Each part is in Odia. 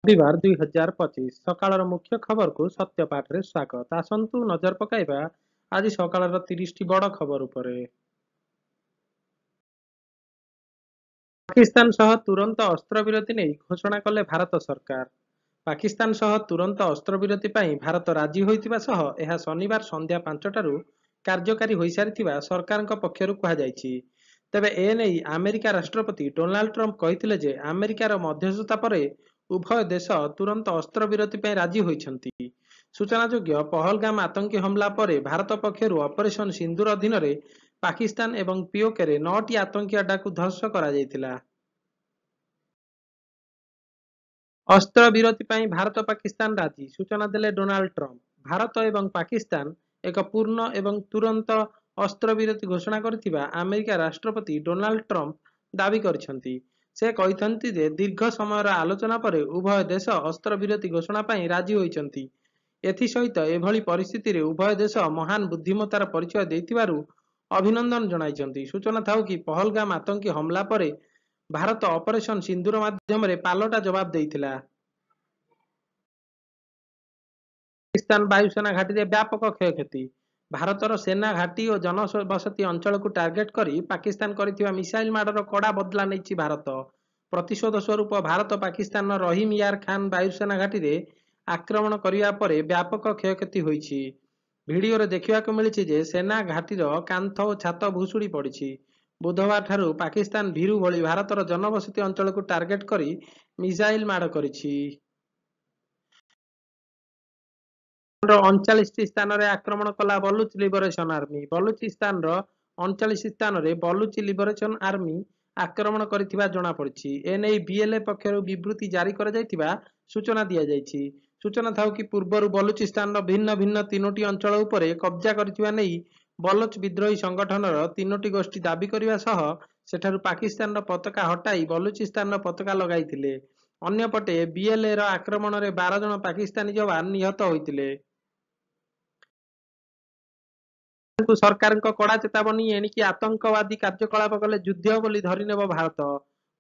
रविवार 2025 सकाळର मुख्य खबरକୁ ସତ୍ୟପାଠରେ ସ୍ୱାଗତ। ଆସନ୍ତୁ ନଜର ପକାଇବା ଆଜି ସକାଳର 30ଟି ବଡ଼ ଖବର ଉପରେ। ପାକିସ୍ତାନ ସହ ତୁରନ୍ତ ଅସ୍ତ୍ରବିରତି ନେଇ ଘୋଷଣା କଲେ ଭାରତ ସରକାର। ପାକିସ୍ତାନ ସହ ତୁରନ୍ତ ଅସ୍ତ୍ରବିରତି ପାଇଁ ଭାରତ ରାଜି ହୋଇଥିବା ସହ ଏହା ଶନିବାର ସନ୍ଧ୍ୟା 5ଟାରୁ କାର୍ଯ୍ୟକାରୀ ହୋଇସାରିଥିବା ସରକାରଙ୍କ ପକ୍ଷରୁ କୁହାଯାଇଛି। ତେବେ ଏନେଇ ଆମେରିକା ରାଷ୍ଟ୍ରପତି ଡୋନାଲ୍ଡ ଟ୍ରମ୍ପ କହିଥିଲେ ଯେ ଆମେରିକାର ମଧ୍ୟସ୍ଥତା ପରେ ଉଭୟ ଦେଶ ତୁରନ୍ତ ଅସ୍ତ୍ରବିରତି ପାଇଁ ରାଜି ହୋଇଛନ୍ତି। ସୂଚନାଯୋଗ୍ୟ, ପହଲଗାମ ଆତଙ୍କୀ ହମଲା ପରେ ଭାରତ ପକ୍ଷରୁ ଅପରେସନ ସିନ୍ଦୁର ଅଧୀନରେ ପାକିସ୍ତାନ ଏବଂ ପିଓକେରେ 9ଟି ଆତଙ୍କୀ ଆଡ୍ଡାକୁ ଧ୍ୱଂସ କରାଯାଇଥିଲା। ଅସ୍ତ୍ରବିରତି ପାଇଁ ଭାରତ ପାକିସ୍ତାନ ରାଜି, ସୂଚନା ଦେଲେ ଡୋନାଲ୍ଡ ଟ୍ରମ୍ପ। ଭାରତ ଏବଂ ପାକିସ୍ତାନ ଏକ ପୂର୍ଣ୍ଣ ଏବଂ ତୁରନ୍ତ ଅସ୍ତ୍ରବିରତି ଘୋଷଣା କରିଥିବା ଆମେରିକା ରାଷ୍ଟ୍ରପତି ଡୋନାଲ୍ଡ ଟ୍ରମ୍ପ ଦାବି କରିଛନ୍ତି। ସେ କହିଛନ୍ତି ଯେ ଦୀର୍ଘ ସମୟର ଆଲୋଚନା ପରେ ଉଭୟ ଦେଶ ଅସ୍ତ୍ରବିରତି ଘୋଷଣା ପାଇଁ ରାଜି ହୋଇଛନ୍ତି। ଏଥିସହିତ ଏଭଳି ପରିସ୍ଥିତିରେ ଉଭୟ ଦେଶ ମହାନ ବୁଦ୍ଧିମତ୍ତାର ପରିଚୟ ଦେଇଥିବାରୁ ଅଭିନନ୍ଦନ ଜଣାଇଛନ୍ତି। ସୂଚନା ଥାଉ କି ପହଲଗାମ ଆତଙ୍କୀ ହମଲା ପରେ ଭାରତ ଅପରେସନ ସିନ୍ଦୁର ମାଧ୍ୟମରେ ପାଲଟା ଜବାବ ଦେଇଥିଲା। ପାକିସ୍ତାନ ବାୟୁସେନା ଘାଟିରେ ବ୍ୟାପକ କ୍ଷୟକ୍ଷତି। ଭାରତର ସେନା ଘାଟି ଓ ଜନବସତି ଅଞ୍ଚଳକୁ ଟାର୍ଗେଟ କରି ପାକିସ୍ତାନ କରିଥିବା ମିସାଇଲ ମାଡ଼ର କଡ଼ା ବଦଲା ନେଇଛି ଭାରତ। ପ୍ରତିଶୋଧ ସ୍ୱରୂପ ଭାରତ ପାକିସ୍ତାନର ରହିମ ୟାର ଖାନ ବାୟୁସେନା ଘାଟିରେ ଆକ୍ରମଣ କରିବା ପରେ ବ୍ୟାପକ କ୍ଷୟକ୍ଷତି ହୋଇଛି। ଭିଡିଓରେ ଦେଖିବାକୁ ମିଳିଛି ଯେ ସେନା ଘାଟିର କାନ୍ଥ ଓ ଛାତ ଭୁଶୁଡ଼ି ପଡ଼ିଛି। ବୁଧବାର ଠାରୁ ପାକିସ୍ତାନ ଭୀରୁ ଭଳି ଭାରତର ଜନବସତି ଅଞ୍ଚଳକୁ ଟାର୍ଗେଟ କରି ମିସାଇଲ ମାଡ଼ କରିଛି। 39ଟି ସ୍ଥାନରେ ଆକ୍ରମଣ କଲା ବଲୁଚ ଲିବରେସନ ଆର୍ମି। ବଲୁଚିସ୍ତାନର 39 ସ୍ଥାନରେ ବଲୁଚ ଲିବରେସନ ଆର୍ମି ଆକ୍ରମଣ କରିଥିବା ଜଣାପଡ଼ିଛି। ଏନେଇ ବିଏଲଏ ପକ୍ଷରୁ ବିବୃତି ଜାରି କରାଯାଇଥିବା ସୂଚନା ଦିଆଯାଇଛି। ସୂଚନା ଥାଉ କି ପୂର୍ବରୁ ବଲୁଚିସ୍ତାନର ଭିନ୍ନ ଭିନ୍ନ 3ଟି ଅଞ୍ଚଳ ଉପରେ କବ୍ଜା କରିଥିବା ନେଇ ବଲୋଚ ବିଦ୍ରୋହୀ ସଂଗଠନର 3ଟି ଗୋଷ୍ଠୀ ଦାବି କରିବା ସହ ସେଠାରୁ ପାକିସ୍ତାନର ପତାକା ହଟାଇ ବଲୁଚିସ୍ତାନର ପତାକା ଲଗାଇଥିଲେ। ଅନ୍ୟପଟେ ବିଏଲଏର ଆକ୍ରମଣରେ 12 ଜଣ ପାକିସ୍ତାନୀ ଯବାନ ନିହତ ହୋଇଥିଲେ। ସରକାରଙ୍କ କଡ଼ା ଚେତାବନୀ, ଏଣିକି ଆତଙ୍କବାଦୀ କାର୍ଯ୍ୟକଳାପ କଲେ ଯୁଦ୍ଧ ବୋଲି ଧରିନେବ ଭାରତ।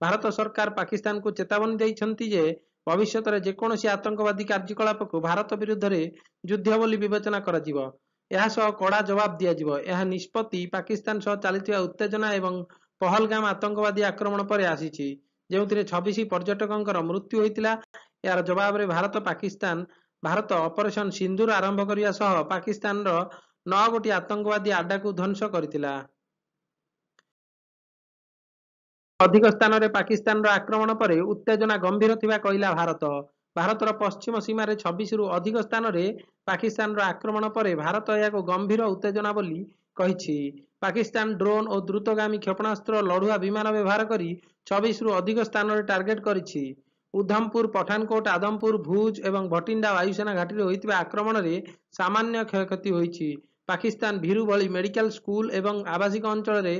ଭାରତ ସରକାର ପାକିସ୍ତାନକୁ ଚେତାବନୀ ଦେଇଛନ୍ତି ଯେ ଭବିଷ୍ୟତରେ ଯେକୌଣସି ଆତଙ୍କବାଦୀ କାର୍ଯ୍ୟକଳାପକୁ ଭାରତ ବିରୁଦ୍ଧରେ ଯୁଦ୍ଧ ବୋଲି ବିବେଚନା କରାଯିବ। ଏହା ସହ କଡ଼ା ଜବାବ ଦିଆଯିବ। ଏହା ନିଷ୍ପତ୍ତି ପାକିସ୍ତାନ ସହ ଚାଲିଥିବା ଉତ୍ତେଜନା ଏବଂ ପହଲଗାମ ଆତଙ୍କବାଦୀ ଆକ୍ରମଣ ପରେ ଆସିଛି, ଯେଉଁଥିରେ 26 ପର୍ଯ୍ୟଟକଙ୍କର ମୃତ୍ୟୁ ହୋଇଥିଲା। ଏହାର ଜବାବରେ ଭାରତ ଅପରେସନ ସିନ୍ଦୁର ଆରମ୍ଭ କରିବା ସହ ପାକିସ୍ତାନର 9 ଗୋଟି ଆତଙ୍କବାଦୀ ଆଡ୍ଡାକୁ ଧ୍ୱଂସ କରିଥିଲା। ଅଧିକ ସ୍ଥାନରେ ପାକିସ୍ତାନର ଆକ୍ରମଣ ପରେ ଉତ୍ତେଜନା ଗମ୍ଭୀର ଥିବା କହିଲା ଭାରତ। ଭାରତର ପଶ୍ଚିମ ସୀମାରେ 26ରୁ ଅଧିକ ସ୍ଥାନରେ ପାକିସ୍ତାନର ଆକ୍ରମଣ ପରେ ଭାରତ ଏହାକୁ ଗମ୍ଭୀର ଉତ୍ତେଜନା ବୋଲି କହିଛି। ପାକିସ୍ତାନ ଡ୍ରୋନ୍ ଓ ଦ୍ରୁତଗାମୀ କ୍ଷେପଣାସ୍ତ୍ର ଲଢୁଆ ବିମାନ ବ୍ୟବହାର କରି 26ରୁ ଅଧିକ ସ୍ଥାନରେ ଟାର୍ଗେଟ କରିଛି। ଉଧମପୁର, ପଠାନକୋଟ, ଆଦମପୁର, ଭୁଜ ଏବଂ ଭଟିଣ୍ଡା ବାୟୁସେନା ଘାଟିରେ ହୋଇଥିବା ଆକ୍ରମଣରେ ସାମାନ୍ୟ କ୍ଷୟକ୍ଷତି ହୋଇଛି। ପାକିସ୍ତାନ ଭୀରୁ ଭଳି ମେଡିକାଲ, ସ୍କୁଲ ଏବଂ ଆବାସିକ ଅଞ୍ଚଳରେ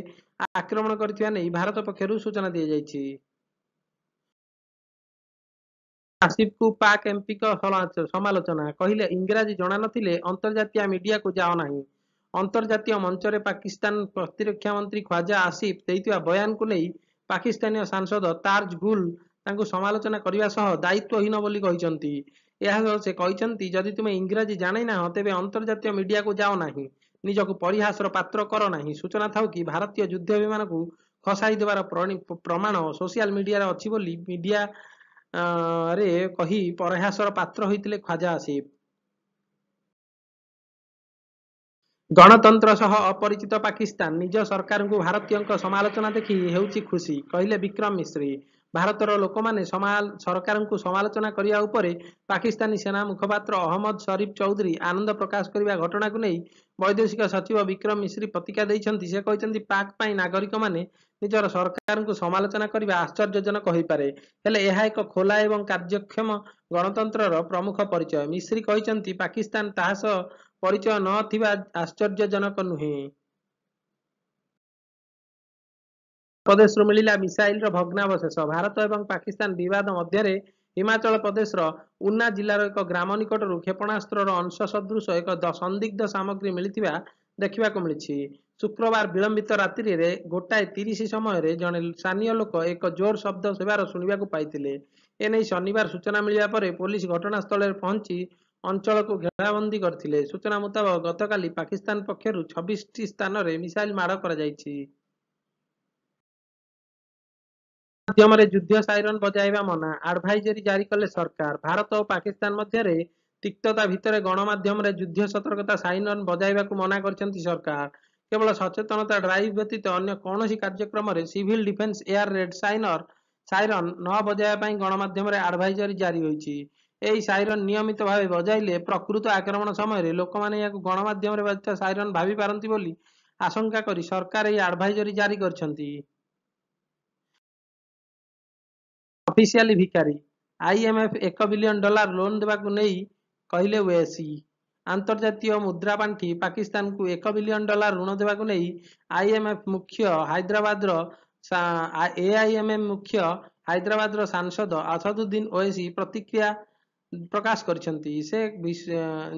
ଆକ୍ରମଣ କରିଥିବା ନେଇ ଭାରତ ପକ୍ଷରୁ ସୂଚନା ଦିଆଯାଇଛି। ଆସିଫଙ୍କୁ ପାକ୍ ଏମପିଙ୍କ ସମାଲୋଚନା, କହିଲେ ଇଂରାଜୀ ଜଣାନଥିଲେ ଅନ୍ତର୍ଜାତୀୟ ମିଡିଆକୁ ଯାଅ ନାହିଁ। ଅନ୍ତର୍ଜାତୀୟ ମଞ୍ଚରେ ପାକିସ୍ତାନ ପ୍ରତିରକ୍ଷା ମନ୍ତ୍ରୀ ଖ୍ୱାଜା ଆସିଫ ଦେଇଥିବା ବୟାନକୁ ନେଇ ପାକିସ୍ତାନୀୟ ସାଂସଦ ତାର୍ଜ ଗୁଲ ତାଙ୍କୁ ସମାଲୋଚନା କରିବା ସହ ଦାୟିତ୍ୱହୀନ ବୋଲି କହିଛନ୍ତି। ଏହାସହ ସେ କହିଛନ୍ତି, ଯଦି ତୁମେ ଇଂରାଜୀ ଜାଣିନାହଁ ତେବେ ଅନ୍ତର୍ଜାତୀୟ ମିଡିଆକୁ ଯାଅ ନାହିଁ, ନିଜକୁ ପରିହାସର ପାତ୍ର କର ନାହିଁ। ସୂଚନା ଥାଉ କି ଭାରତୀୟ ଯୁଦ୍ଧ ବିମାନକୁ ଖସାଇ ଦେବାର ପ୍ରମାଣ ସୋସିଆଲ ମିଡିଆରେ ଅଛି ବୋଲି ମିଡିଆରେ କହି ପରିହାସର ପାତ୍ର ହୋଇଥିଲେ ଖ୍ୱାଜା ଆସିଫ। ଗଣତନ୍ତ୍ର ସହ ଅପରିଚିତ ପାକିସ୍ତାନ ନିଜ ସରକାରଙ୍କୁ ଭାରତୀୟଙ୍କ ସମାଲୋଚନା ଦେଖି ହେଉଛି ଖୁସି, କହିଲେ ବିକ୍ରମ ମିଶ୍ରି। ଭାରତର ଲୋକମାନେ ସରକାରଙ୍କୁ ସମାଲୋଚନା କରିବା ଉପରେ ପାକିସ୍ତାନୀ ସେନା ମୁଖପାତ୍ର ଅହମ୍ମଦ ଶରୀଫ ଚୌଧୁରୀ ଆନନ୍ଦ ପ୍ରକାଶ କରିବା ଘଟଣାକୁ ନେଇ ବୈଦେଶିକ ସଚିବ ବିକ୍ରମ ମିଶ୍ରି ପ୍ରତିକ୍ରିୟା ଦେଇଛନ୍ତି। ସେ କହିଛନ୍ତି, ପାକ୍ ପାଇଁ ନାଗରିକମାନେ ନିଜର ସରକାରଙ୍କୁ ସମାଲୋଚନା କରିବା ଆଶ୍ଚର୍ଯ୍ୟଜନକ ହୋଇପାରେ, ହେଲେ ଏହା ଏକ ଖୋଲା ଏବଂ କାର୍ଯ୍ୟକ୍ଷମ ଗଣତନ୍ତ୍ରର ପ୍ରମୁଖ ପରିଚୟ। ମିଶ୍ରି କହିଛନ୍ତି, ପାକିସ୍ତାନ ତାହା ସହ ପରିଚୟ ନ ଥିବା ଆଶ୍ଚର୍ଯ୍ୟଜନକ ନୁହେଁ। ପ୍ରଦେଶରୁ ମିଳିଲା ମିସାଇଲର ଭଗ୍ନାବଶେଷ। ଭାରତ ଏବଂ ପାକିସ୍ତାନ ବିବାଦ ମଧ୍ୟରେ ହିମାଚଳ ପ୍ରଦେଶର ଉନା ଜିଲ୍ଲାର ଏକ ଗ୍ରାମ ନିକଟରୁ କ୍ଷେପଣାସ୍ତ୍ରର ଅଂଶ ସଦୃଶ ଏକ ସନ୍ଦିଗ୍ଧ ସାମଗ୍ରୀ ମିଳିଥିବା ଦେଖିବାକୁ ମିଳିଛି। शुक्रवार विलंबित रात्रि रे 1:30 समय जड़े स्थानीय लोक एक जोर शब्द सेवार शुणा पाई। एने शनिवार सूचना मिलवा पर पुलिस घटनास्थल पहुंची अंचल को घेराबंदी करथिले। सूचना मुताबक गतकाली पाकिस्तान पक्षरु 26टी स्थान में मिसाइल माड़ कर माध्यमरे युद्ध साइरन बजाइबा मना, एडवाइजरी जारी कले सरकार। भारत और पाकिस्तान मध्य तिक्तता भितर गणमाध्यम युद्ध सतर्कता साइरन बजाइबा मना करछंती सरकार। केवल सचेतनता ड्राइव व्यतीत अन्य कौन कार्यक्रम civil defence air raid siren न बजाइबा गणमाध्यम एडवाइजरी जारी होईछि। एही साइरन नियमित भाव बजाइले प्रकृत आक्रमण समय लोक मैंने गणमाध्यम बाजित साइरन भावी पारती बोली आशंका करी सरकार यह एडवाइजरी जारी करछंती। ऑफिशियली भिकारी आईएमएफ $1 बिलियन लोन देवाकू नहीं कहले ओएसी। अंतर्जातीय मुद्रा पांठी पाकिस्तान को $1 बिलियन ऋण देवाकू नहीं आईएमएफ मुख्य हैदराबाद एआईएमएम मुख्य हैदराबाद सांसद असदुद्दीन ओवैसी प्रतिक्रिया प्रकाश करछंती। से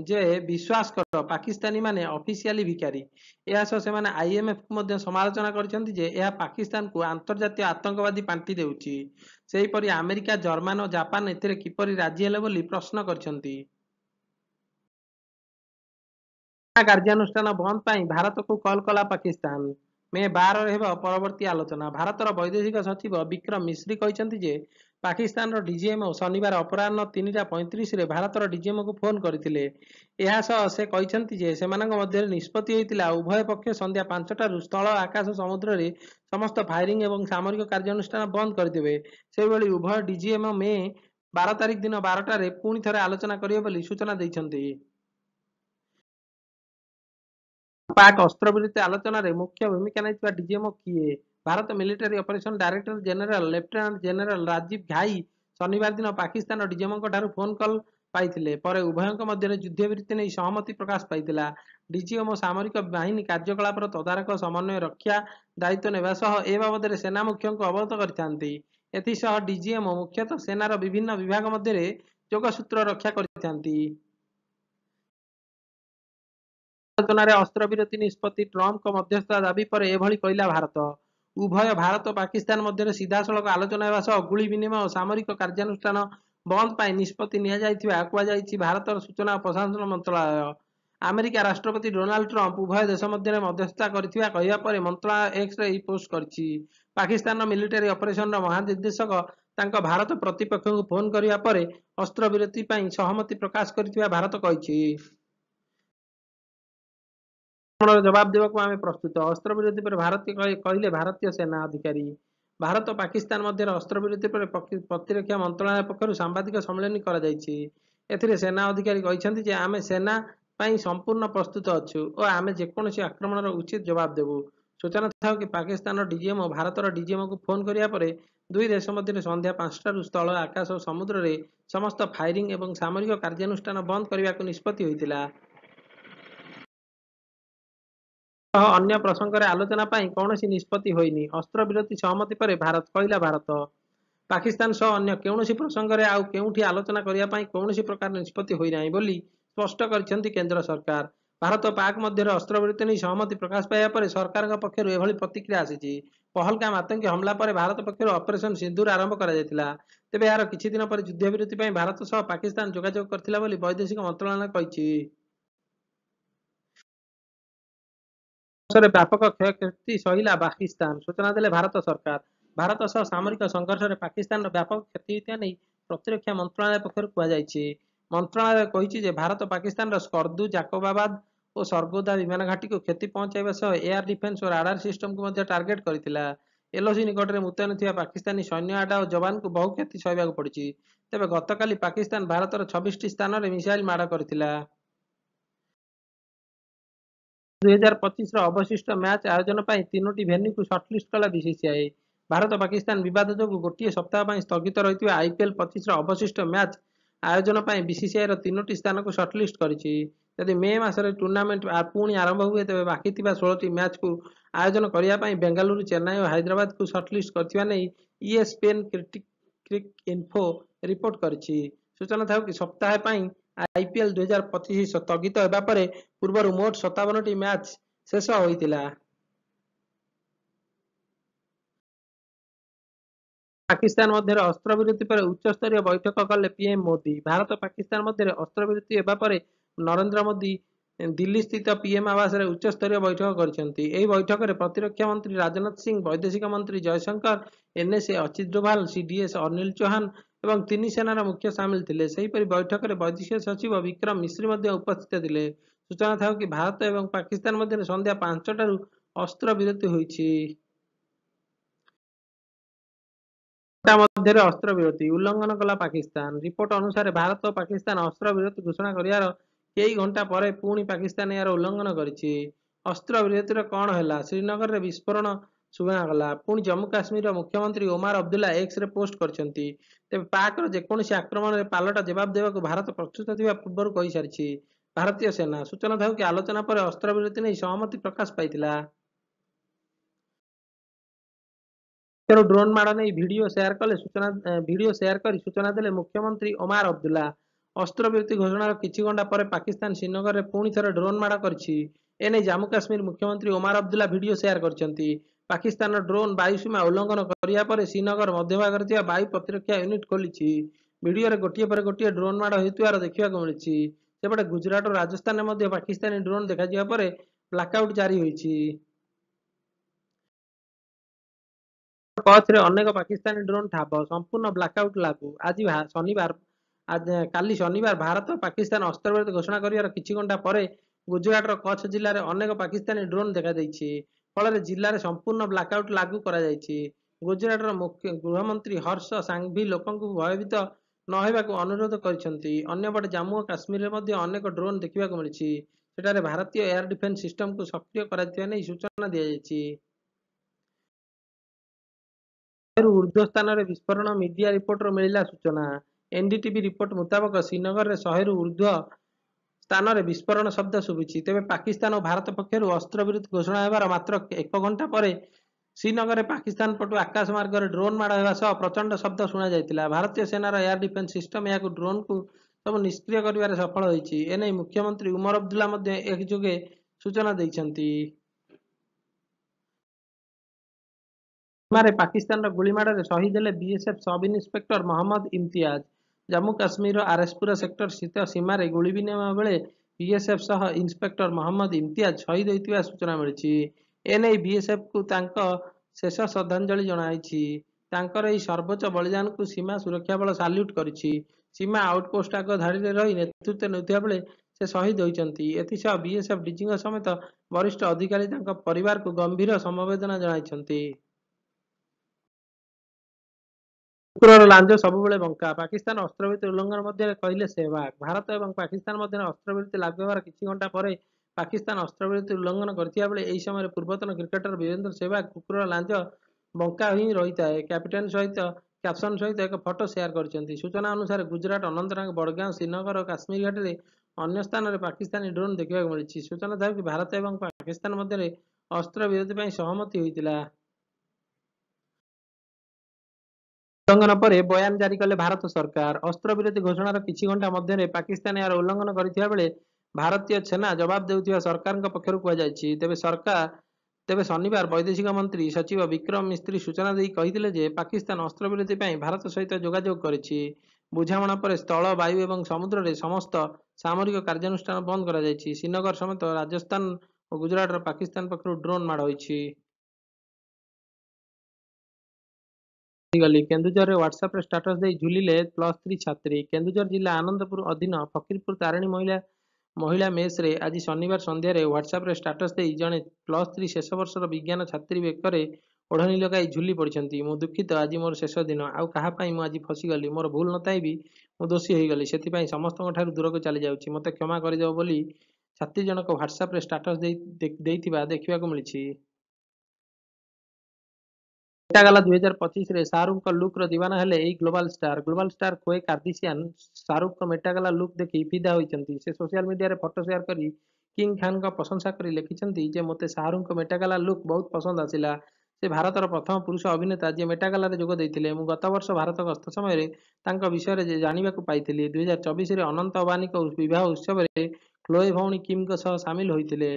जे विश्वास कर पाकिस्तानी माने ऑफिशियली भिकारी। यह सह से माने आईएमएफ को मध्य समालोचना करछंती जे यह पाकिस्तान को अंतर्जातीय आतंकवादी पांठी देउची। सेहीपरि अमेरिका जर्मान और जापान एथिरे किपरि राजी हेले बोली प्रश्न करछंती। कार्यानुष्ठान बंद पाई भारत को कॉल कला पाकिस्तान। मे 12 हेब परवर्ती आलोचना। भारतर वैदेशिक सचिव विक्रम मिश्री कहते जे पाकिस्तान डीजीएमओ शनिवार अपराह्न 3:35 रे भारतर डीजीएमओ को फोन करथिले। एहा सह से कहते जे सेमानक मध्य निष्पत्ति होइतिला उभय पक्ष संध्या 5टारू स्थल आकाश समुद्र रे समस्त फायरिंग एवं सामरिक कार्यानुष्ठान बंद करदेवे। सेहिभଳି उभय डीजीएमओ मे 12 तारिख दिन 12टारे पुणी थरे आलोचना करिवे बोली सूचना दैछन्ती। पाक अस्त्रविरति आलोचना रे मुख्य भूमिका नहीं डीजीएमओ किए? Bharat military operation director general lieutenant general Rajiv Ghai शनिवार दिन पाकिस्तान डीजीएमओ ठारू फोन कॉल पाइथिले परे उभयଙ୍କ ମଧ୍ୟରେ ଯୁଦ୍ଧ ବିରତି ନେଇ सहमति प्रकाश पाइथिला। डीजीएमओ सामरिक बाहिनी कार्यकलापर तदारख समन्वय रक्षा दायित्व नेबा सह ए बाबदରେ सेना मुख्यଙ୍କୁ अवगत କରିଥାନ୍ତି। एथिसह डीजीएमओ मुख्यतः सेनार विभिन्न विभाग ମଧ୍ୟରେ ଯୋଗସୂତ୍ର ରକ୍ଷା କରିଥାନ୍ତି। आलोचना अस्त्रविरति निष्पत्ति ट्रम्प मध्यस्थता दाबी पर एभली कहला भारत। उभय भारत और पाकिस्तान मध्य सीधासलख आलोचना सह गुली विनिमय और सामरिक कार्यानुष्ठान बंद पाई निष्पत्ति नियाଯାଇଛି भारतर सूचना और प्रशासन मंत्रालय। अमेरिका राष्ट्रपति डोनाल्ड ट्रम्प उभय देश मध्य मध्यस्थता करथिबा कहिबा पर मंत्रालय एक्स रे पोस्ट करछि। पाकिस्तान मिलिटरी ऑपरेशन महानिर्देशक तांका भारत प्रतिपक्ष को फोन करिबा पर अस्त्रविरति पाई सहमति प्रकाश करथिबा भारत कहिछि। जवाब देवाक आम प्रस्तुत। अस्त्रविरति पर भारत कहले भारतीय सेना अधिकारी। भारत और पाकिस्तान मध्य अस्त्रविरति पर प्रतिरक्षा मंत्रालय पक्षर सांबादिक सम्मेलन कर सेना अधिकारी कहते जे आम सेना पाई संपूर्ण प्रस्तुत अच्छु और आम जेकोसी आक्रमण उचित जवाब देवु। सूचना था कि पाकिस्तान डीजीएमओ भारतर डीजीएमओ को फोन करिया परे दुई देश मध्य संध्या 5टारू स्थल आकाश और समुद्र रे समस्त फायरिंग एवं सामरिक कार्यानुष्ठान बंद करने को निष्पत्ति होइतिला। अन्य प्रसंग में आलोचना पाई कौन निष्पत्ति होइनी। अस्त्रविरति सहमति पर भारत कहला भारत पाकिस्तान सह अन्य कौन प्रसंग में आउ केउठी आलोचना करिया पाई कौन प्रकार निष्पत्ति होई नाही बोली स्पष्ट करछंती केंद्र सरकार। भारत और पाक मध्य अस्त्रविरति नहीं सहमति प्रकाश पाइबा पर सरकार पक्षर एभली प्रतिक्रिया आसी। पहलगाम आतंकी हमला पर भारत पक्षर ऑपरेशन सिंदूर आरंभ कर तेबे यार किछि दिन पर युद्धविरति पाई भारत सह पाकिस्तान जोगाजोग करथिला बोली वैदेशिक मंत्रालय कहिछि। व्यापक क्षयक्षति सहिला पाकिस्तान सूचना देले भारत सरकार। भारत सह सामरिक संघर्ष में पाकिस्तान व्यापक क्षति होता नहीं प्रतिरक्षा मंत्रालय पक्षर कहुଯାଇଛି। मंत्रालय कहिछि जे भारत पाकिस्तान स्कर्दू जाकोबाबाद और सरगोदा विमान घाटी को क्षति पहुंचाइबा सह एयर डिफेन्स और राडार सिस्टम को मध्य टार्गेट करथिला। एलओसी निकट में मुतयन थिबा पाकिस्तानी सैन्य आडा और जवान को बहु क्षति सहबाक पड़िछि। तेबे गतकाली पाकिस्तान भारतर 26टी स्थान में मिसाइल माड़ करथिला। 2025 अवशिष्ट मैच आयोजन पर 3टी भेन्यू को सर्टलिस्ट कला बीसीसीआई। भारत पाकिस्तान विवाद जो गोटे सप्ताह स्थगित रही आईपीएल 25 अवशिष्ट मैच आयोजन पर बीसीसीआई 3टी स्थान को सर्टलिस्ट करिछि। यदि मे मासरे टूर्नामेंट पुणी आरंभ हुए तेज बाकी 16टी मैच को आयोजन करने बेंगालुरु चेन्नई और हैदराबाद को सर्टलिस्ट करथिबा नै ईएसपीएन क्रिक इन्फो रिपोर्ट करिछि। सूचना था कि सप्ताह आईपीएल 2025 स्थगित होगा पर पूर्व मोट 57टी मैच शेष होइतिला। ପାକିସ୍ତାନ ମଧ୍ୟରେ ଅସ୍ତ୍ରବିରତି ପରେ ଉଚ୍ଚସ୍ତରୀୟ ବୈଠକ କଲେ ପିଏମ୍ ମୋଦି। ଭାରତ ପାକିସ୍ତାନ ମଧ୍ୟରେ ଅସ୍ତ୍ରବିରତି ହେବା ପରେ ନରେନ୍ଦ୍ର ମୋଦି ଦିଲ୍ଲୀସ୍ଥିତ ପିଏମ୍ ଆବାସରେ ଉଚ୍ଚସ୍ତରୀୟ ବୈଠକ କରିଛନ୍ତି। ଏହି ବୈଠକରେ ପ୍ରତିରକ୍ଷା ମନ୍ତ୍ରୀ ରାଜନାଥ ସିଂହ, ବୈଦେଶିକ ମନ୍ତ୍ରୀ ଜୟଶଙ୍କର, ଏନ୍ଏସ୍ଏ ଅଜିତ ଡୋଭାଲ, ସିଡିଏସ୍ ଅନିଲ ଚୌହାନ ଏବଂ ତିନି ସେନାର ମୁଖ୍ୟ ସାମିଲ ଥିଲେ। ସେହିପରି ବୈଠକରେ ବୈଦେଶିକ ସଚିବ ବିକ୍ରମ ମିଶ୍ରି ମଧ୍ୟ ଉପସ୍ଥିତ ଥିଲେ। ସୂଚନା ଥାଉ କି ଭାରତ ଏବଂ ପାକିସ୍ତାନ ମଧ୍ୟରେ ସନ୍ଧ୍ୟା 5ଟାରୁ ଅସ୍ତ୍ରବିରତି ହୋଇଛି। ମଧ୍ୟରେ ଅସ୍ତ୍ରବିରତି ଉଲ୍ଲଂଘନ କଲା ପାକିସ୍ତାନ। ରିପୋର୍ଟ ଅନୁସାରେ ଭାରତ ଓ ପାକିସ୍ତାନ ଅସ୍ତ୍ରବିରତି ଘୋଷଣା କରିବାର କେଇ ଘଣ୍ଟା ପରେ ପୁଣି ପାକିସ୍ତାନ ଏହାର ଉଲ୍ଲଂଘନ କରିଛି। ଅସ୍ତ୍ରବିରତିର କ'ଣ ହେଲା? ଶ୍ରୀନଗରରେ ବିସ୍ଫୋରଣ ଶୁଣାଗଲା। ପୁଣି ଜମ୍ମୁ କାଶ୍ମୀରର ମୁଖ୍ୟମନ୍ତ୍ରୀ ଓମାର ଅବଦୁଲ୍ଲା ଏକ୍ସରେ ପୋଷ୍ଟ କରିଛନ୍ତି। ତେବେ ପାକ୍ର ଯେକୌଣସି ଆକ୍ରମଣରେ ପାଲଟା ଜବାବ ଦେବାକୁ ଭାରତ ପ୍ରସ୍ତୁତ ଥିବା ପୂର୍ବରୁ କହିସାରିଛି ଭାରତୀୟ ସେନା। ସୂଚନା ଥାଉ କି ଆଲୋଚନା ପରେ ଅସ୍ତ୍ରବିରତି ନେଇ ସହମତି ପ୍ରକାଶ ପାଇଥିଲା। ଡ୍ରୋନ୍ ମାଡ଼ ନେଇ ଭିଡିଓ ସେୟାର କରି ସୂଚନା ଦେଲେ ମୁଖ୍ୟମନ୍ତ୍ରୀ ଓମାର ଅବଦୁଲ୍ଲା। ଅସ୍ତ୍ରବିରତି ଘୋଷଣାର କିଛି ଘଣ୍ଟା ପରେ ପାକିସ୍ତାନ ଶ୍ରୀନଗରରେ ପୁଣି ଥରେ ଡ୍ରୋନ୍ ମାଡ଼ କରିଛି। ଏନେଇ ଜାମ୍ମୁ କାଶ୍ମୀର ମୁଖ୍ୟମନ୍ତ୍ରୀ ଓମାର ଅବଦୁଲ୍ଲା ଭିଡିଓ ସେୟାର କରିଛନ୍ତି। ପାକିସ୍ତାନର ଡ୍ରୋନ୍ ବାୟୁସୀମା ଉଲ୍ଲଂଘନ କରିବା ପରେ ଶ୍ରୀନଗର ମଧ୍ୟଭାଗରେ ଥିବା ବାୟୁ ପ୍ରତିରକ୍ଷା ୟୁନିଟ୍ ଖୋଲିଛି। ଭିଡିଓରେ ଗୋଟିଏ ପରେ ଗୋଟିଏ ଡ୍ରୋନ୍ ମାଡ଼ ହେଉଥିବାର ଦେଖିବାକୁ ମିଳିଛି। ସେପଟେ ଗୁଜରାଟ ଓ ରାଜସ୍ଥାନରେ ମଧ୍ୟ ପାକିସ୍ତାନୀ ଡ୍ରୋନ୍ ଦେଖାଯିବା ପରେ ବ୍ଲାକ୍ଆଉଟ୍ ଜାରି ହୋଇଛି। କଚ୍ଛରେ ଅନେକ ପାକିସ୍ତାନୀ ଡ୍ରୋନ୍ ଠାବ, ସମ୍ପୂର୍ଣ୍ଣ ବ୍ଲାକ୍ଆଉଟ୍ ଲାଗୁ। କାଲି ଶନିବାର ଭାରତ ଓ ପାକିସ୍ତାନ ଅସ୍ତ୍ରବିରତି ଘୋଷଣା କରିବାର କିଛି ଘଣ୍ଟା ପରେ ଗୁଜରାଟର କଚ୍ଛ ଜିଲ୍ଲାରେ ଅନେକ ପାକିସ୍ତାନୀ ଡ୍ରୋନ୍ ଦେଖାଦେଇଛି। ଫଳରେ ଜିଲ୍ଲାରେ ସମ୍ପୂର୍ଣ୍ଣ ବ୍ଲାକ୍ଆଉଟ୍ ଲାଗୁ କରାଯାଇଛି। ଗୁଜରାଟର ଗୃହମନ୍ତ୍ରୀ ହର୍ଷ ସାଂଘଭି ଲୋକଙ୍କୁ ଭୟଭୀତ ନ ହେବାକୁ ଅନୁରୋଧ କରିଛନ୍ତି। ଅନ୍ୟପଟେ ଜାମ୍ମୁ ଓ କାଶ୍ମୀରରେ ମଧ୍ୟ ଅନେକ ଡ୍ରୋନ୍ ଦେଖିବାକୁ ମିଳିଛି। ସେଠାରେ ଭାରତୀୟ ଏୟାର ଡିଫେନ୍ସ ସିଷ୍ଟମକୁ ସକ୍ରିୟ କରାଯାଇଥିବା ନେଇ ସୂଚନା ଦିଆଯାଇଛି। ଉର୍ଦ୍ଧ୍ୱ ସ୍ଥାନରେ ବିସ୍ଫୋରଣ ମିଡିଆ ରିପୋର୍ଟରୁ ମିଳିଲା ସୂଚନା। ଏନ୍ଡିଟିଭି ରିପୋର୍ଟ ମୁତାବକ ଶ୍ରୀନଗରରେ 100ରୁ ଉର୍ଦ୍ଧ୍ୱ ସ୍ଥାନରେ ବିସ୍ଫୋରଣ ଶବ୍ଦ ଶୁଭିଛି। ତେବେ ପାକିସ୍ତାନ ଓ ଭାରତ ପକ୍ଷରୁ ଅସ୍ତ୍ରବିରତି ଘୋଷଣା ହେବାର ମାତ୍ର 1 ଘଣ୍ଟା ପରେ ଶ୍ରୀନଗରରେ ପାକିସ୍ତାନ ପଟୁ ଆକାଶ ମାର୍ଗରେ ଡ୍ରୋନ୍ ମାଡ଼ ହେବା ସହ ପ୍ରଚଣ୍ଡ ଶବ୍ଦ ଶୁଣାଯାଇଥିଲା। ଭାରତୀୟ ସେନାର ଏୟାର ଡିଫେନ୍ସ ସିଷ୍ଟମ ଏହାକୁ ଡ୍ରୋନ୍କୁ ସବୁ ନିଷ୍କ୍ରିୟ କରିବାରେ ସଫଳ ହୋଇଛି। ଏନେଇ ମୁଖ୍ୟମନ୍ତ୍ରୀ ଉମର ଅବଦୁଲ୍ଲା ମଧ୍ୟ ଏକଯୋଗେ ସୂଚନା ଦେଇଛନ୍ତି। ସୀମାରେ ପାକିସ୍ତାନର ଗୁଳିମାଡ଼ରେ ଶହୀଦ ହେଲେ BSF sub inspector Mohammad Imtiaz. Jammu କାଶ୍ମୀରର ଆରଏସ୍ପୁର ସେକ୍ଟର ସ୍ଥିତ ସୀମାରେ ଗୁଳି ବିନିମୟ ବେଳେ ବିଏସ୍ଏଫ୍ ସହ ଇନ୍ସପେକ୍ଟର ମହମ୍ମଦ ଇମ୍ତିଆଜ ଶହୀଦ ହୋଇଥିବା ସୂଚନା ମିଳିଛି। ଏନେଇ ବିଏସ୍ଏଫ୍କୁ ତାଙ୍କ ଶେଷ ଶ୍ରଦ୍ଧାଞ୍ଜଳି ଜଣାଇଛି। ତାଙ୍କର ଏହି ସର୍ବୋଚ୍ଚ ବଳିଦାନକୁ ସୀମା ସୁରକ୍ଷା ବଳ ସାଲ୍ୟୁଟ୍ କରିଛି। ସୀମା ଆଉଟପୋଷ୍ଟ ଆଗ ଧାଡିରେ ରହି ନେତୃତ୍ୱ ନେଉଥିବା ବେଳେ ସେ ଶହୀଦ ହୋଇଛନ୍ତି। ଏଥିସହ ବିଏସ୍ଏଫ୍ ଡିଜିଙ୍କ ସମେତ ବରିଷ୍ଠ ଅଧିକାରୀ ତାଙ୍କ ପରିବାରକୁ ଗମ୍ଭୀର ସମବେଦନା ଜଣାଇଛନ୍ତି। କୁକୁରର ଲାଞ୍ଜ ସବୁବେଳେ ବଙ୍କା। ପାକିସ୍ତାନ ଅସ୍ତ୍ରବିରତି ଉଲ୍ଲଂଘନ ମଧ୍ୟରେ କହିଲେ ସେହବାଗ। ଭାରତ ଏବଂ ପାକିସ୍ତାନ ମଧ୍ୟରେ ଅସ୍ତ୍ରବିରତି ଲାଗୁ ହେବାର କିଛି ଘଣ୍ଟା ପରେ ପାକିସ୍ତାନ ଅସ୍ତ୍ରବିରତି ଉଲ୍ଲଂଘନ କରିଥିବା ବେଳେ ଏହି ସମୟରେ ପୂର୍ବତନ କ୍ରିକେଟର ବୀରେନ୍ଦ୍ର ସେହବାଗ କୁକୁରର ଲାଞ୍ଜ ବଙ୍କା ହିଁ ରହିଥାଏ କ୍ୟାପସନ ସହିତ ଏକ ଫଟୋ ସେୟାର କରିଛନ୍ତି। ସୂଚନା ଅନୁସାରେ ଗୁଜରାଟ, ଅନନ୍ତନାଗ, ବଡଗାଁ, ଶ୍ରୀନଗର ଓ କାଶ୍ମୀର ଘାଟିରେ ଅନ୍ୟ ସ୍ଥାନରେ ପାକିସ୍ତାନୀ ଡ୍ରୋନ୍ ଦେଖିବାକୁ ମିଳିଛି। ସୂଚନା ଥାଉ କି ଭାରତ ଏବଂ ପାକିସ୍ତାନ ମଧ୍ୟରେ ଅସ୍ତ୍ରବିରତି ପାଇଁ ସହମତି ହୋଇଥିଲା। ଉଲ୍ଲଂଘନ ପରେ ବୟାନ ଜାରି କଲେ ଭାରତ ସରକାର। ଅସ୍ତ୍ରବିରତି ଘୋଷଣାର କିଛି ଘଣ୍ଟା ମଧ୍ୟରେ ପାକିସ୍ତାନ ଏହାର ଉଲ୍ଲଂଘନ କରିଥିବା ବେଳେ ଭାରତୀୟ ସେନା ଜବାବ ଦେଉଥିବା ସରକାରଙ୍କ ପକ୍ଷରୁ କୁହାଯାଇଛି। ତେବେ ଶନିବାର ବୈଦେଶିକ ମନ୍ତ୍ରୀ ସଚିବ ବିକ୍ରମ ମିସ୍ରି ସୂଚନା ଦେଇ କହିଥିଲେ ଯେ ପାକିସ୍ତାନ ଅସ୍ତ୍ରବିରତି ପାଇଁ ଭାରତ ସହିତ ଯୋଗାଯୋଗ କରିଛି। ବୁଝାମଣା ପରେ ସ୍ଥଳ, ବାୟୁ ଏବଂ ସମୁଦ୍ରରେ ସମସ୍ତ ସାମରିକ କାର୍ଯ୍ୟାନୁଷ୍ଠାନ ବନ୍ଦ କରାଯାଇଛି। ଶ୍ରୀନଗର ସମେତ ରାଜସ୍ଥାନ ଓ ଗୁଜରାଟର ପାକିସ୍ତାନ ପକ୍ଷରୁ ଡ୍ରୋନ୍ ମାଡ଼ ହୋଇଛି। କେନ୍ଦୁଝରରେ ହ୍ୱାଟ୍ସଆପ୍ରେ ଷ୍ଟାଟସ୍ ଦେଇ ଝୁଲିଲେ +3 ଛାତ୍ରୀ। କେନ୍ଦୁଝର ଜିଲ୍ଲା ଆନନ୍ଦପୁର ଅଧୀନ ଫକିରପୁର ତାରିଣୀ ମହିଳା ମେସ୍ରେ ଆଜି ଶନିବାର ସନ୍ଧ୍ୟାରେ ହ୍ୱାଟ୍ସଆପ୍ରେ ଷ୍ଟାଟସ୍ ଦେଇ ଜଣେ +3 ଶେଷ ବର୍ଷର ବିଜ୍ଞାନ ଛାତ୍ରୀ ବେକରେ ଓଢ଼ଣୀ ଲଗାଇ ଝୁଲି ପଡ଼ିଛନ୍ତି। ମୁଁ ଦୁଃଖିତ, ଆଜି ମୋର ଶେଷ ଦିନ। ଆଉ କାହା ପାଇଁ ମୁଁ ଆଜି ଫସିଗଲି। ମୋର ଭୁଲ ନଥାଇ ବି ମୁଁ ଦୋଷୀ ହୋଇଗଲି। ସେଥିପାଇଁ ସମସ୍ତଙ୍କ ଠାରୁ ଦୂରକୁ ଚାଲିଯାଉଛି। ମୋତେ କ୍ଷମା କରିଦେବ ବୋଲି ଛାତ୍ରୀ ଜଣକ ହ୍ୱାଟ୍ସଆପ୍ରେ ଷ୍ଟାଟସ୍ ଦେଇଥିବା ଦେଖିବାକୁ ମିଳିଛି। ମେଟା ଗାଲା 2025ରେ ଶାହରୁଖଙ୍କ ଲୁକ୍ର ଦିୱାନା ହେଲେ ଏହି global star. Global star Khloe Kardashian ଶାହରୁଖଙ୍କ ମେଟା ଗାଲା ଲୁକ୍ ଦେଖି ଫିଦା ହୋଇଛନ୍ତି। ସେ ସୋସିଆଲ ମିଡିଆରେ ଫଟୋ ସେୟାର କରି କିଙ୍ଗ ଖାନଙ୍କ ପ୍ରଶଂସା କରି ଲେଖିଛନ୍ତି ଯେ ମୋତେ ଶାହରୁଖଙ୍କ ମେଟା ଗାଲା ଲୁକ୍ ବହୁତ ପସନ୍ଦ ଆସିଲା। ସେ ଭାରତର ପ୍ରଥମ ପୁରୁଷ ଅଭିନେତା ଯିଏ ମେଟା ଗାଲାରେ ଯୋଗ ଦେଇଥିଲେ। ମୁଁ ଗତ ବର୍ଷ ଭାରତ ଗସ୍ତ ସମୟରେ ତାଙ୍କ ବିଷୟରେ ଜାଣିବାକୁ ପାଇଥିଲି। 2024ରେ ଅନନ୍ତ ଅମ୍ବାନୀଙ୍କ ବିବାହ ଉତ୍ସବରେ କ୍ଲୋଏ ଭଉଣୀ କିମ୍ଙ୍କ ସହ ସାମିଲ ହୋଇଥିଲେ।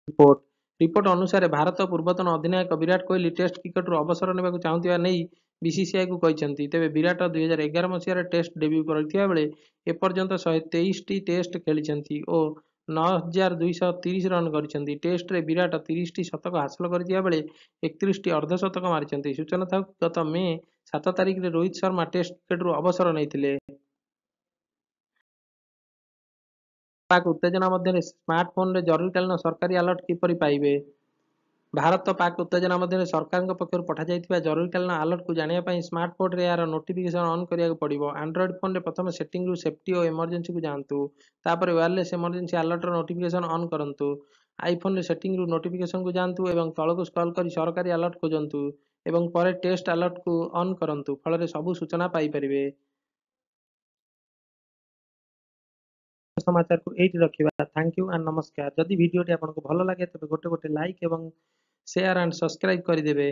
ରିପୋର୍ଟ रिपोर्ट अनुसार भारत पूर्वतन अधिनायक विराट कोहली टेस्ट क्रिकेटରୁ ଅବସର ନେବାକୁ ଚାହୁଁଥିବା ନେଇ ବିସିସିଆଇକୁ କହିଛନ୍ତି। ତେବେ ବିରାଟ 2011 ମସିହାରେ ଟେଷ୍ଟ ଡେବ୍ୟୁ କରିଥିବା ବେଳେ ଏପର୍ଯ୍ୟନ୍ତ 123ଟି ଟେଷ୍ଟ ଖେଳିଛନ୍ତି ଓ 9,230 ରନ୍ କରିଛନ୍ତି। ଟେଷ୍ଟରେ ବିରାଟ 30ଟି ଶତକ ହାସଲ କରିଥିବା ବେଳେ 31ଟି ଅର୍ଦ୍ଧଶତକ ମାରିଛନ୍ତି। ସୂଚନା ଥାଉ କି ଗତ ମେ 7 ତାରିଖରେ ରୋହିତ ଶର୍ମା ଟେଷ୍ଟ କ୍ରିକେଟରୁ ଅବସର ନେଇଥିଲେ। ପାକ୍ ଉତ୍ତେଜନା ମଧ୍ୟରେ ସ୍ମାର୍ଟଫୋନରେ ଜରୁରୀକାଳୀନ ସରକାରୀ ଆଲର୍ଟ କିପରି ପାଇବେ? ଭାରତ ପାକ୍ ଉତ୍ତେଜନା ମଧ୍ୟରେ ସରକାରଙ୍କ ପକ୍ଷରୁ ପଠାଯାଇଥିବା ଜରୁରୀକାଳୀନ ଆଲର୍ଟକୁ ଜାଣିବା ପାଇଁ ସ୍ମାର୍ଟଫୋନରେ ଏହାର ନୋଟିଫିକେସନ ଅନ୍ କରିବାକୁ ପଡ଼ିବ। ଆଣ୍ଡ୍ରଏଡ୍ ଫୋନରେ ପ୍ରଥମେ ସେଟିଂରୁ ସେଫ୍ଟି ଓ ଏମର୍ଜେନ୍ସିକୁ ଯାଆନ୍ତୁ। ତାପରେ ୱାୟରଲେସ୍ ଏମର୍ଜେନ୍ସି ଆଲର୍ଟର ନୋଟିଫିକେସନ ଅନ୍ କରନ୍ତୁ। ଆଇଫୋନରେ ସେଟିଂରୁ ନୋଟିଫିକେସନକୁ ଯାଆନ୍ତୁ ଏବଂ ତଳକୁ ସ୍କ୍ରଲ୍ କରି ସରକାରୀ ଆଲର୍ଟ ଖୋଜନ୍ତୁ ଏବଂ ପରେ ଟେଷ୍ଟ ଆଲର୍ଟକୁ ଅନ୍ କରନ୍ତୁ। ଫଳରେ ସବୁ ସୂଚନା ପାଇପାରିବେ। ସମାଚାରକୁ ଏଇଠି ରଖିବା। ଥ୍ୟାଙ୍କ ୟୁ ଆଣ୍ଡ ନମସ୍କାର। ଯଦି ଭିଡ଼ିଓଟି ଆପଣଙ୍କୁ ଭଲ ଲାଗେ ତେବେ ଗୋଟେ ଲାଇକ୍ ଏବଂ ସେୟାର ଆଣ୍ଡ ସବସ୍କ୍ରାଇବ କରିଦେବେ।